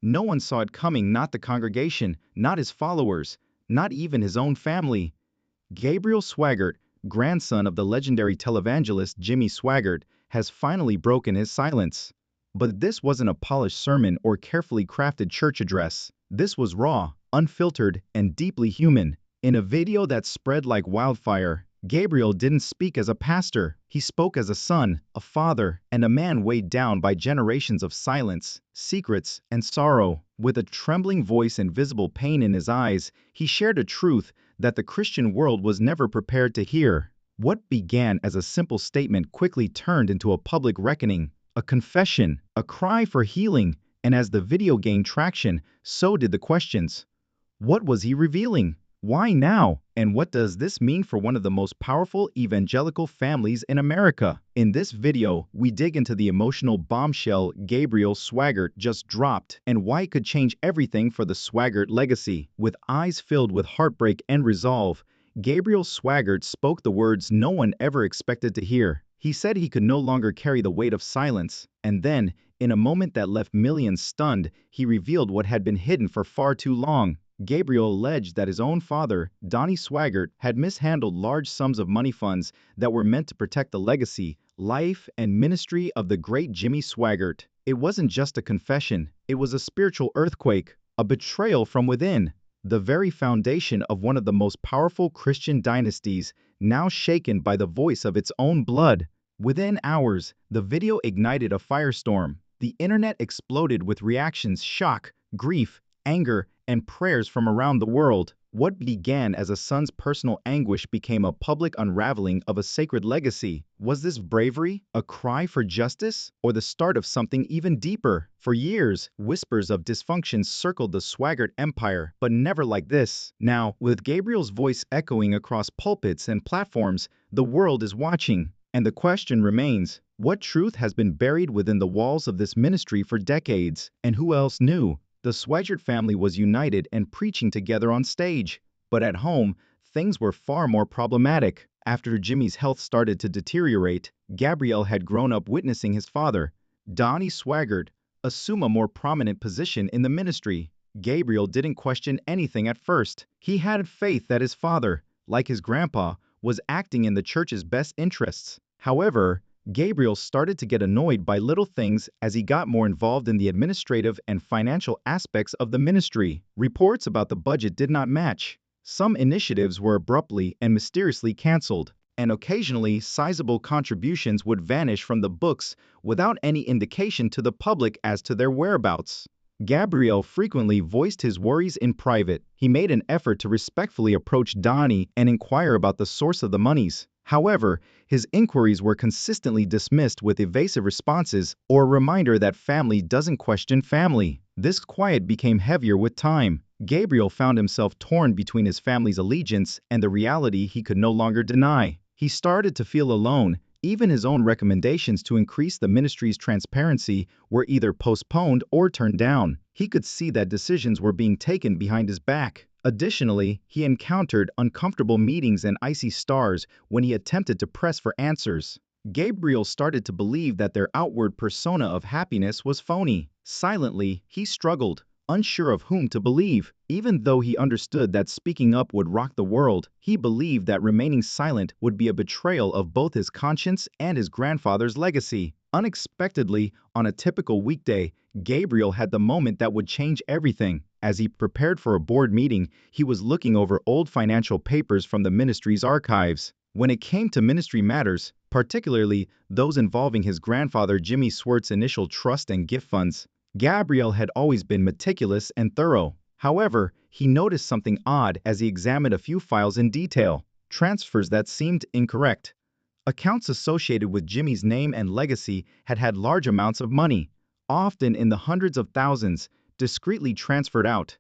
No one saw it coming, not the congregation, not his followers, not even his own family. Gabriel Swaggart, grandson of the legendary televangelist Jimmy Swaggart, has finally broken his silence. But this wasn't a polished sermon or carefully crafted church address. This was raw, unfiltered, and deeply human. In a video that spread like wildfire, Gabriel didn't speak as a pastor. He spoke as a son, a father, and a man weighed down by generations of silence, secrets, and sorrow. With a trembling voice and visible pain in his eyes, he shared a truth that the Christian world was never prepared to hear. What began as a simple statement quickly turned into a public reckoning, a confession, a cry for healing, and as the video gained traction, so did the questions. What was he revealing? Why now? And what does this mean for one of the most powerful evangelical families in America? In this video, we dig into the emotional bombshell Gabriel Swaggart just dropped and why it could change everything for the Swaggart legacy. With eyes filled with heartbreak and resolve, Gabriel Swaggart spoke the words no one ever expected to hear. He said he could no longer carry the weight of silence, and then, in a moment that left millions stunned, he revealed what had been hidden for far too long. Gabriel alleged that his own father, Donnie Swaggart, had mishandled large sums of money funds that were meant to protect the legacy, life, and ministry of the great Jimmy Swaggart. It wasn't just a confession, it was a spiritual earthquake, a betrayal from within. The very foundation of one of the most powerful Christian dynasties, now shaken by the voice of its own blood. Within hours, the video ignited a firestorm. The internet exploded with reactions, shock, grief, anger, and prayers from around the world. What began as a son's personal anguish became a public unraveling of a sacred legacy. Was this bravery, a cry for justice, or the start of something even deeper? For years, whispers of dysfunction circled the Swaggart empire, but never like this. Now, with Gabriel's voice echoing across pulpits and platforms, the world is watching. And the question remains, what truth has been buried within the walls of this ministry for decades? And who else knew? The Swaggart family was united and preaching together on stage. But at home, things were far more problematic. After Jimmy's health started to deteriorate, Gabriel had grown up witnessing his father, Donnie Swaggart, assume a more prominent position in the ministry. Gabriel didn't question anything at first. He had faith that his father, like his grandpa, was acting in the church's best interests. However, Gabriel started to get annoyed by little things as he got more involved in the administrative and financial aspects of the ministry. Reports about the budget did not match. Some initiatives were abruptly and mysteriously canceled, and occasionally sizable contributions would vanish from the books without any indication to the public as to their whereabouts. Gabriel frequently voiced his worries in private. He made an effort to respectfully approach Donnie and inquire about the source of the monies. However, his inquiries were consistently dismissed with evasive responses or a reminder that family doesn't question family. This quiet became heavier with time. Gabriel found himself torn between his family's allegiance and the reality he could no longer deny. He started to feel alone. Even his own recommendations to increase the ministry's transparency were either postponed or turned down. He could see that decisions were being taken behind his back. Additionally, he encountered uncomfortable meetings and icy stars when he attempted to press for answers. Gabriel started to believe that their outward persona of happiness was phony. Silently, he struggled, unsure of whom to believe. Even though he understood that speaking up would rock the world, he believed that remaining silent would be a betrayal of both his conscience and his grandfather's legacy. Unexpectedly, on a typical weekday, Gabriel had the moment that would change everything. As he prepared for a board meeting, he was looking over old financial papers from the ministry's archives. When it came to ministry matters, particularly those involving his grandfather Jimmy Swartz's initial trust and gift funds, Gabriel had always been meticulous and thorough. However, he noticed something odd as he examined a few files in detail. Transfers that seemed incorrect. Accounts associated with Jimmy's name and legacy had large amounts of money, often in the hundreds of thousands, discreetly transferred out.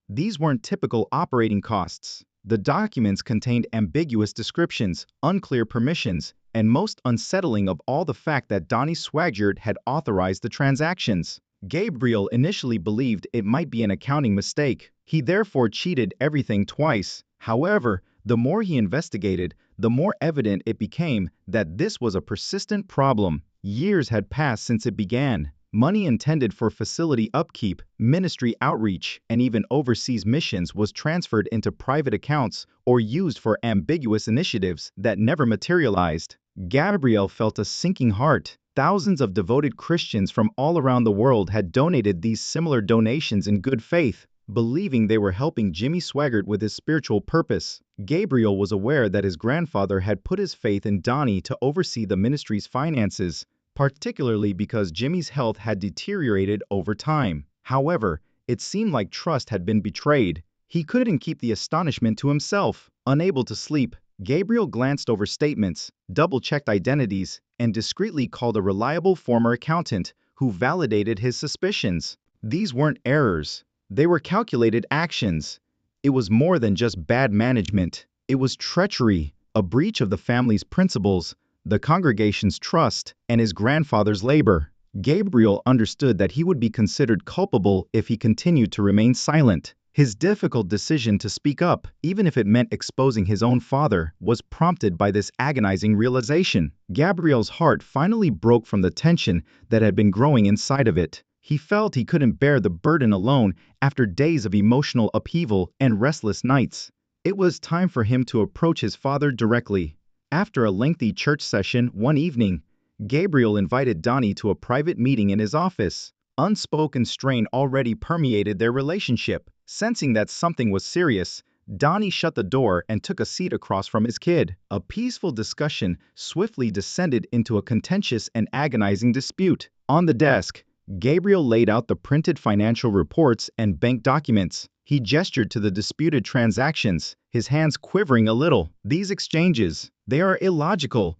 These weren't typical operating costs. The documents contained ambiguous descriptions, unclear permissions, and most unsettling of all the fact that Donnie Swaggart had authorized the transactions. Gabriel initially believed it might be an accounting mistake. He therefore cheated everything twice. However, the more he investigated, the more evident it became that this was a persistent problem. Years had passed since it began. Money intended for facility upkeep, ministry outreach, and even overseas missions was transferred into private accounts or used for ambiguous initiatives that never materialized. Gabriel felt a sinking heart. Thousands of devoted Christians from all around the world had donated these similar donations in good faith, believing they were helping Jimmy Swaggart with his spiritual purpose. Gabriel was aware that his grandfather had put his faith in Donnie to oversee the ministry's finances, particularly because Jimmy's health had deteriorated over time. However, it seemed like trust had been betrayed. He couldn't keep the astonishment to himself. Unable to sleep, Gabriel glanced over statements, double-checked identities, and discreetly called a reliable former accountant who validated his suspicions. These weren't errors. They were calculated actions. It was more than just bad management. It was treachery, a breach of the family's principles, the congregation's trust, and his grandfather's labor. Gabriel understood that he would be considered culpable if he continued to remain silent. His difficult decision to speak up, even if it meant exposing his own father, was prompted by this agonizing realization. Gabriel's heart finally broke from the tension that had been growing inside of it. He felt he couldn't bear the burden alone after days of emotional upheaval and restless nights. It was time for him to approach his father directly. After a lengthy church session one evening, Gabriel invited Donnie to a private meeting in his office. Unspoken strain already permeated their relationship. Sensing that something was serious, Donnie shut the door and took a seat across from his kid. A peaceful discussion swiftly descended into a contentious and agonizing dispute. On the desk, Gabriel laid out the printed financial reports and bank documents. He gestured to the disputed transactions, his hands quivering a little. These exchanges, they are illogical.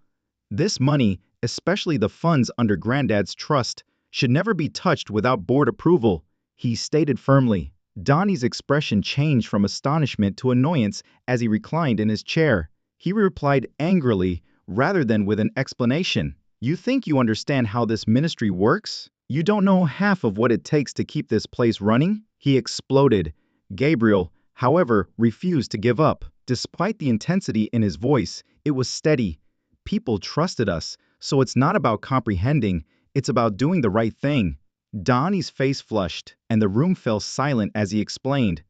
This money, especially the funds under Granddad's trust, should never be touched without board approval, he stated firmly. Donnie's expression changed from astonishment to annoyance as he reclined in his chair. He replied angrily, rather than with an explanation. "You think you understand how this ministry works? You don't know half of what it takes to keep this place running?" He exploded. Gabriel, however, refused to give up. Despite the intensity in his voice, it was steady. "People trusted us, so it's not about comprehending, it's about doing the right thing." Donnie's face flushed, and the room fell silent as he explained.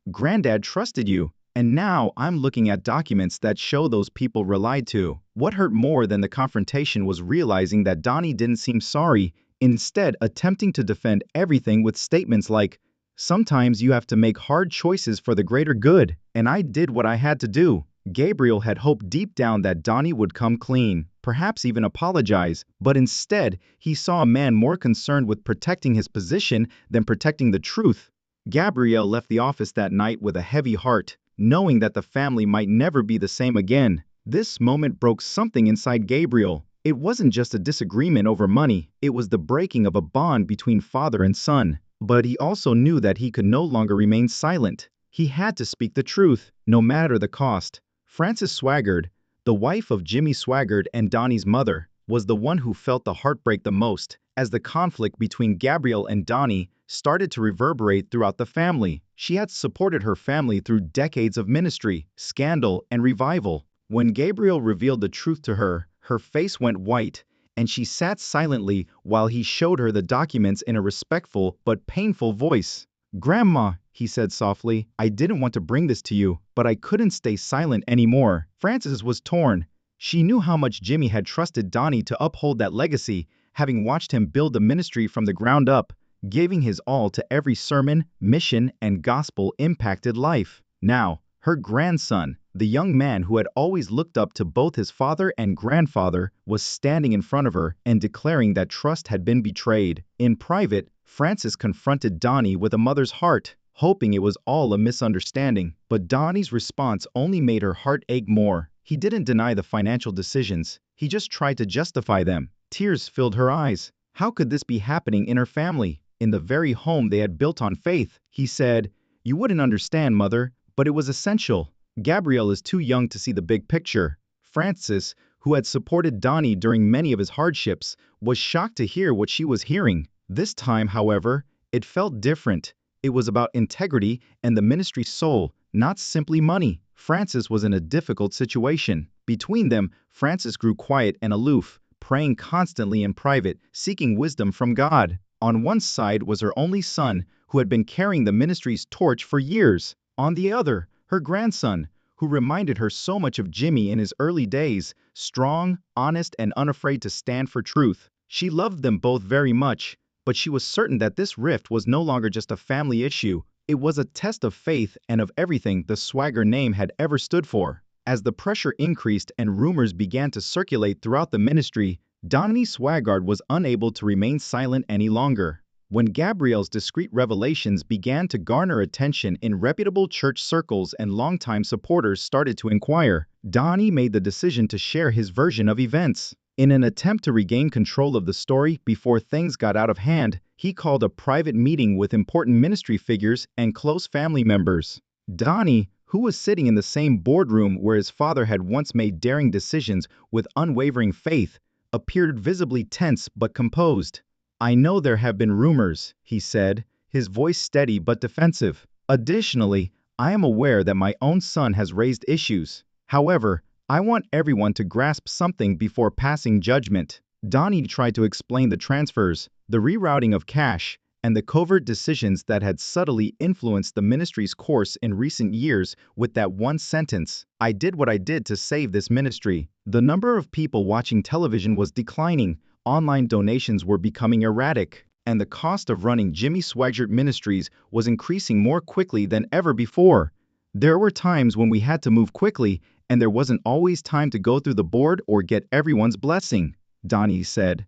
"Granddad trusted you, and now I'm looking at documents that show those people relied to." What hurt more than the confrontation was realizing that Donnie didn't seem sorry, instead attempting to defend everything with statements like, "Sometimes you have to make hard choices for the greater good, and I did what I had to do." Gabriel had hoped deep down that Donnie would come clean, perhaps even apologize, but instead, he saw a man more concerned with protecting his position than protecting the truth. Gabriel left the office that night with a heavy heart, knowing that the family might never be the same again. This moment broke something inside Gabriel. It wasn't just a disagreement over money, it was the breaking of a bond between father and son. But he also knew that he could no longer remain silent. He had to speak the truth, no matter the cost. Frances Swaggart, the wife of Jimmy Swaggart and Donnie's mother, was the one who felt the heartbreak the most, as the conflict between Gabriel and Donnie started to reverberate throughout the family. She had supported her family through decades of ministry, scandal, and revival. When Gabriel revealed the truth to her, her face went white, and she sat silently while he showed her the documents in a respectful but painful voice. "Grandma," he said softly, "I didn't want to bring this to you, but I couldn't stay silent anymore." Frances was torn. She knew how much Jimmy had trusted Donnie to uphold that legacy, having watched him build the ministry from the ground up, giving his all to every sermon, mission, and gospel-impacted life. Now, her grandson, the young man who had always looked up to both his father and grandfather, was standing in front of her and declaring that trust had been betrayed. In private, Frances confronted Donnie with a mother's heart, hoping it was all a misunderstanding. But Donnie's response only made her heart ache more. He didn't deny the financial decisions, he just tried to justify them. Tears filled her eyes. How could this be happening in her family, in the very home they had built on faith? He said, "You wouldn't understand, Mother, but it was essential." Gabriel is too young to see the big picture. Frances, who had supported Donnie during many of his hardships, was shocked to hear what she was hearing. This time, however, it felt different. It was about integrity and the ministry's soul, not simply money. Frances was in a difficult situation. Between them, Frances grew quiet and aloof, praying constantly in private, seeking wisdom from God. On one side was her only son, who had been carrying the ministry's torch for years. On the other, her grandson, who reminded her so much of Jimmy in his early days, strong, honest, and unafraid to stand for truth. She loved them both very much, but she was certain that this rift was no longer just a family issue. It was a test of faith and of everything the Swaggart name had ever stood for. As the pressure increased and rumors began to circulate throughout the ministry, Donnie Swaggart was unable to remain silent any longer. When Gabriel's discreet revelations began to garner attention in reputable church circles and longtime supporters started to inquire, Donnie made the decision to share his version of events. In an attempt to regain control of the story before things got out of hand, he called a private meeting with important ministry figures and close family members. Donnie, who was sitting in the same boardroom where his father had once made daring decisions with unwavering faith, appeared visibly tense but composed. "I know there have been rumors," he said, his voice steady but defensive. "Additionally, I am aware that my own son has raised issues. However, I want everyone to grasp something before passing judgment." Donnie tried to explain the transfers, the rerouting of cash, and the covert decisions that had subtly influenced the ministry's course in recent years with that one sentence: "I did what I did to save this ministry." The number of people watching television was declining, online donations were becoming erratic, and the cost of running Jimmy Swaggart Ministries was increasing more quickly than ever before. "There were times when we had to move quickly, and there wasn't always time to go through the board or get everyone's blessing," Donnie said.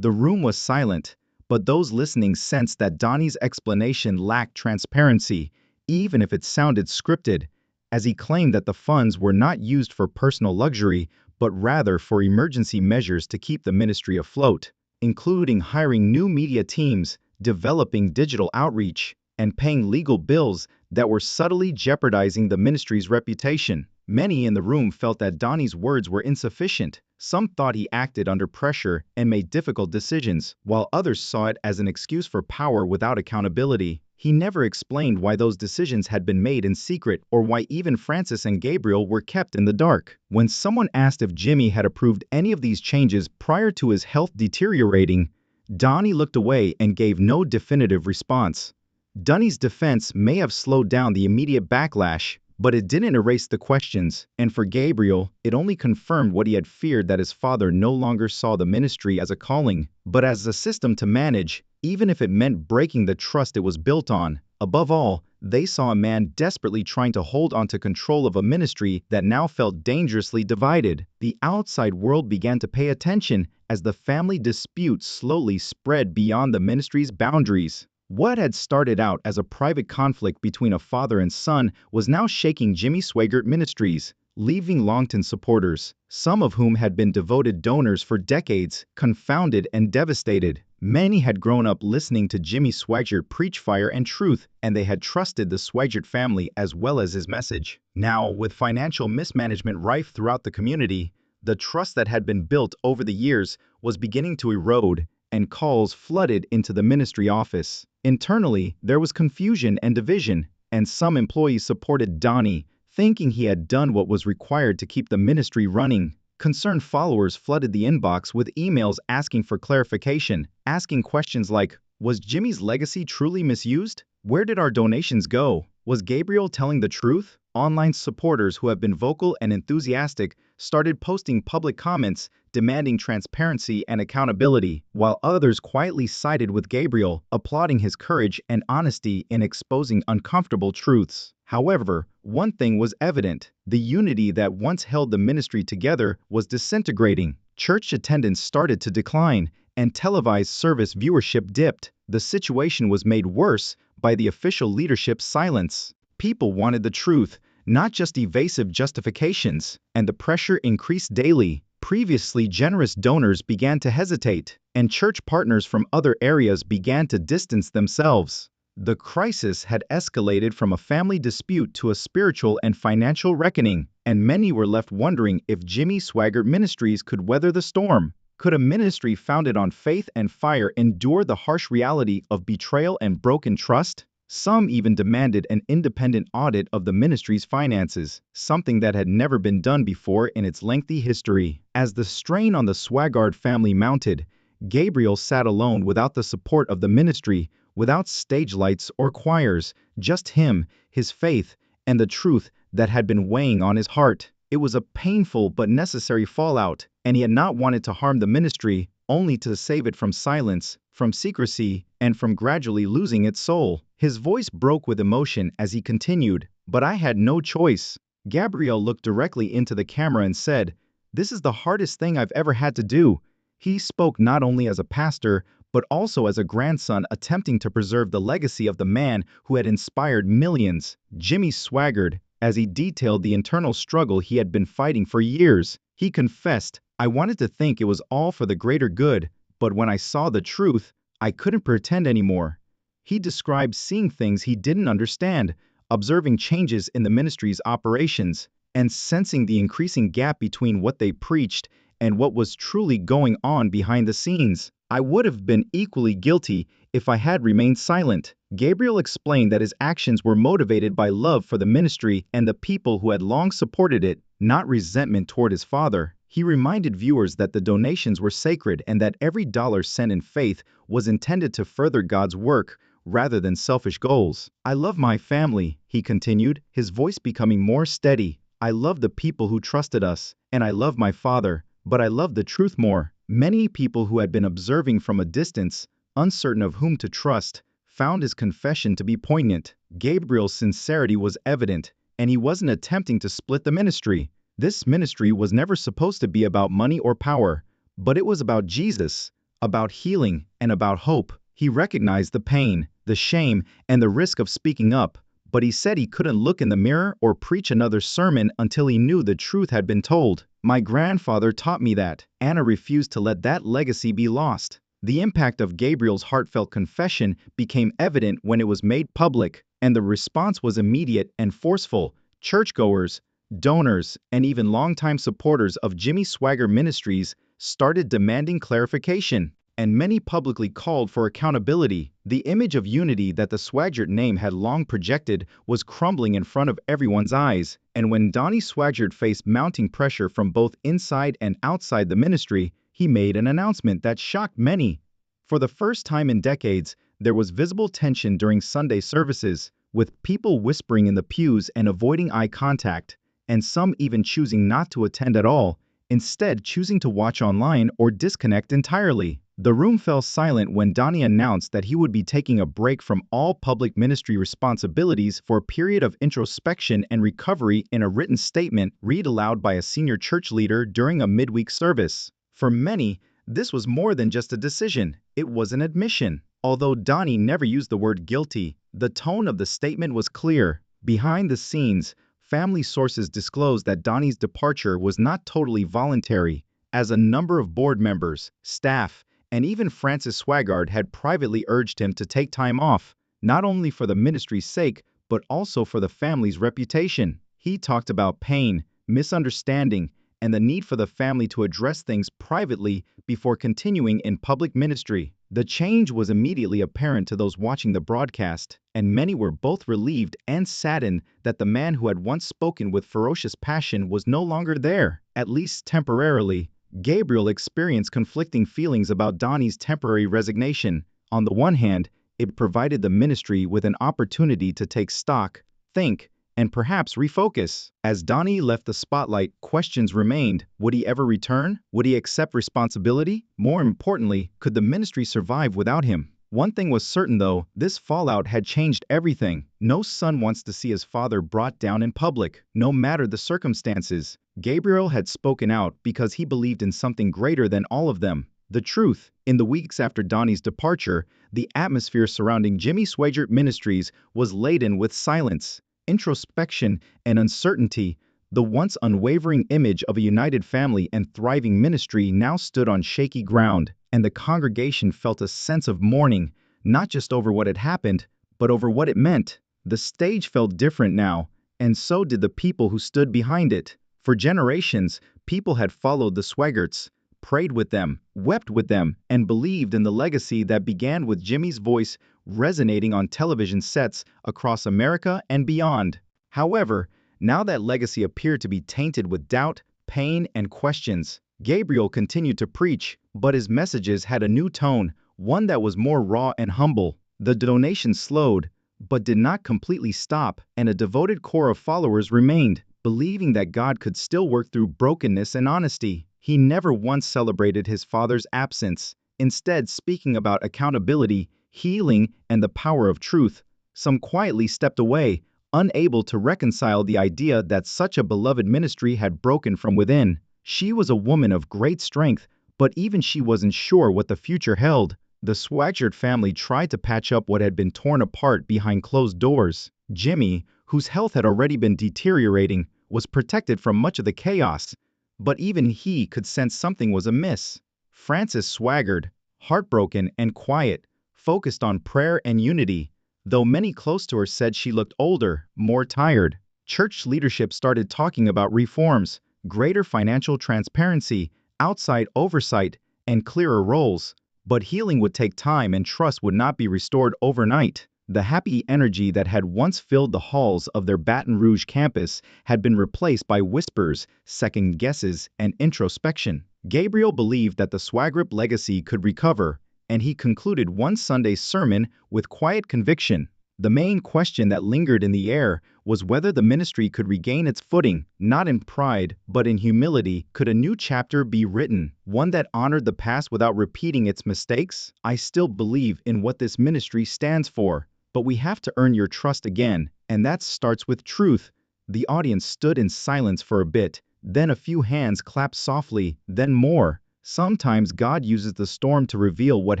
The room was silent, but those listening sensed that Donnie's explanation lacked transparency, even if it sounded scripted, as he claimed that the funds were not used for personal luxury, but rather for emergency measures to keep the ministry afloat, including hiring new media teams, developing digital outreach, and paying legal bills that were subtly jeopardizing the ministry's reputation. Many in the room felt that Donnie's words were insufficient. Some thought he acted under pressure and made difficult decisions, while others saw it as an excuse for power without accountability. He never explained why those decisions had been made in secret or why even Francis and Gabriel were kept in the dark. When someone asked if Jimmy had approved any of these changes prior to his health deteriorating, Donnie looked away and gave no definitive response. Donnie's defense may have slowed down the immediate backlash, but it didn't erase the questions, and for Gabriel, it only confirmed what he had feared, that his father no longer saw the ministry as a calling, but as a system to manage, even if it meant breaking the trust it was built on. Above all, they saw a man desperately trying to hold on to control of a ministry that now felt dangerously divided. The outside world began to pay attention as the family dispute slowly spread beyond the ministry's boundaries. What had started out as a private conflict between a father and son was now shaking Jimmy Swaggart Ministries, leaving longtime supporters, some of whom had been devoted donors for decades, confounded and devastated. Many had grown up listening to Jimmy Swaggart preach fire and truth, and they had trusted the Swaggart family as well as his message. Now, with financial mismanagement rife throughout the community, the trust that had been built over the years was beginning to erode, and calls flooded into the ministry office. Internally, there was confusion and division, and some employees supported Donnie, thinking he had done what was required to keep the ministry running. Concerned followers flooded the inbox with emails asking for clarification, asking questions like, was Jimmy's legacy truly misused? Where did our donations go? Was Gabriel telling the truth? Online supporters who have been vocal and enthusiastic started posting public comments demanding transparency and accountability, while others quietly sided with Gabriel, applauding his courage and honesty in exposing uncomfortable truths. However, one thing was evident: the unity that once held the ministry together was disintegrating. Church attendance started to decline, and televised service viewership dipped. The situation was made worse by the official leadership's silence. People wanted the truth, not just evasive justifications, and the pressure increased daily. Previously generous donors began to hesitate, and church partners from other areas began to distance themselves. The crisis had escalated from a family dispute to a spiritual and financial reckoning, and many were left wondering if Jimmy Swaggart Ministries could weather the storm. Could a ministry founded on faith and fire endure the harsh reality of betrayal and broken trust? Some even demanded an independent audit of the ministry's finances, something that had never been done before in its lengthy history. As the strain on the Swaggart family mounted, Gabriel sat alone without the support of the ministry, without stage lights or choirs, just him, his faith, and the truth that had been weighing on his heart. It was a painful but necessary fallout, and he had not wanted to harm the ministry, only to save it from silence, from secrecy, and from gradually losing its soul. His voice broke with emotion as he continued, "But I had no choice." Gabriel looked directly into the camera and said, "This is the hardest thing I've ever had to do." He spoke not only as a pastor, but also as a grandson attempting to preserve the legacy of the man who had inspired millions. Jimmy Swaggart, as he detailed the internal struggle he had been fighting for years. He confessed, "I wanted to think it was all for the greater good, but when I saw the truth, I couldn't pretend anymore." He described seeing things he didn't understand, observing changes in the ministry's operations, and sensing the increasing gap between what they preached and what was truly going on behind the scenes. "I would have been equally guilty if I had remained silent." Gabriel explained that his actions were motivated by love for the ministry and the people who had long supported it, not resentment toward his father. He reminded viewers that the donations were sacred and that every dollar sent in faith was intended to further God's work rather than selfish goals. "I love my family," he continued, his voice becoming more steady. "I love the people who trusted us, and I love my father, but I love the truth more." Many people who had been observing from a distance, uncertain of whom to trust, found his confession to be poignant. Gabriel's sincerity was evident, and he wasn't attempting to split the ministry. This ministry was never supposed to be about money or power, but it was about Jesus, about healing, and about hope. He recognized the pain, the shame, and the risk of speaking up, but he said he couldn't look in the mirror or preach another sermon until he knew the truth had been told. "My grandfather taught me that." Anna refused to let that legacy be lost. The impact of Gabriel's heartfelt confession became evident when it was made public, and the response was immediate and forceful. Churchgoers, donors, and even longtime supporters of Jimmy Swaggart Ministries started demanding clarification, and many publicly called for accountability. The image of unity that the Swaggart name had long projected was crumbling in front of everyone's eyes, and when Donnie Swaggart faced mounting pressure from both inside and outside the ministry, he made an announcement that shocked many. For the first time in decades, there was visible tension during Sunday services, with people whispering in the pews and avoiding eye contact, and some even choosing not to attend at all, instead choosing to watch online or disconnect entirely. The room fell silent when Donnie announced that he would be taking a break from all public ministry responsibilities for a period of introspection and recovery in a written statement read aloud by a senior church leader during a midweek service. For many, this was more than just a decision, it was an admission. Although Donnie never used the word guilty, the tone of the statement was clear. Behind the scenes, family sources disclosed that Donnie's departure was not totally voluntary, as a number of board members, staff, and even Francis Swaggart had privately urged him to take time off, not only for the ministry's sake, but also for the family's reputation. He talked about pain, misunderstanding, and the need for the family to address things privately before continuing in public ministry. The change was immediately apparent to those watching the broadcast, and many were both relieved and saddened that the man who had once spoken with ferocious passion was no longer there, at least temporarily. Gabriel experienced conflicting feelings about Donnie's temporary resignation. On the one hand, it provided the ministry with an opportunity to take stock, think, and perhaps refocus. As Donnie left the spotlight, questions remained. Would he ever return? Would he accept responsibility? More importantly, could the ministry survive without him? One thing was certain though, this fallout had changed everything. No son wants to see his father brought down in public, no matter the circumstances. Gabriel had spoken out because he believed in something greater than all of them. The truth. In the weeks after Donnie's departure, the atmosphere surrounding Jimmy Swaggart Ministries was laden with silence, introspection, and uncertainty. The once unwavering image of a united family and thriving ministry now stood on shaky ground, and the congregation felt a sense of mourning, not just over what had happened, but over what it meant. The stage felt different now, and so did the people who stood behind it. For generations, people had followed the Swaggarts, prayed with them, wept with them, and believed in the legacy that began with Jimmy's voice resonating on television sets across America and beyond. However, now that legacy appeared to be tainted with doubt, pain, and questions. Gabriel continued to preach, but his messages had a new tone, one that was more raw and humble. The donations slowed, but did not completely stop, and a devoted core of followers remained, believing that God could still work through brokenness and honesty. He never once celebrated his father's absence, instead speaking about accountability, healing, and the power of truth. Some quietly stepped away, unable to reconcile the idea that such a beloved ministry had broken from within. She was a woman of great strength, but even she wasn't sure what the future held. The Swaggart family tried to patch up what had been torn apart behind closed doors. Jimmy, whose health had already been deteriorating, was protected from much of the chaos, but even he could sense something was amiss. Frances Swaggart, heartbroken and quiet, focused on prayer and unity, though many close to her said she looked older, more tired. Church leadership started talking about reforms, greater financial transparency, outside oversight, and clearer roles. But healing would take time and trust would not be restored overnight. The happy energy that had once filled the halls of their Baton Rouge campus had been replaced by whispers, second guesses, and introspection. Gabriel believed that the Swaggart legacy could recover, and he concluded one Sunday's sermon with quiet conviction. The main question that lingered in the air was whether the ministry could regain its footing, not in pride, but in humility. Could a new chapter be written, one that honored the past without repeating its mistakes? I still believe in what this ministry stands for, but we have to earn your trust again, and that starts with truth. The audience stood in silence for a bit, then a few hands clapped softly, then more. Sometimes God uses the storm to reveal what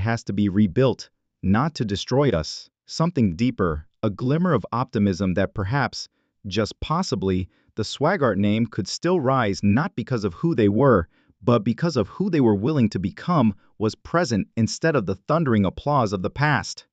has to be rebuilt, not to destroy us. Something deeper, a glimmer of optimism that perhaps, just possibly, the Swaggart name could still rise not because of who they were, but because of who they were willing to become was present instead of the thundering applause of the past.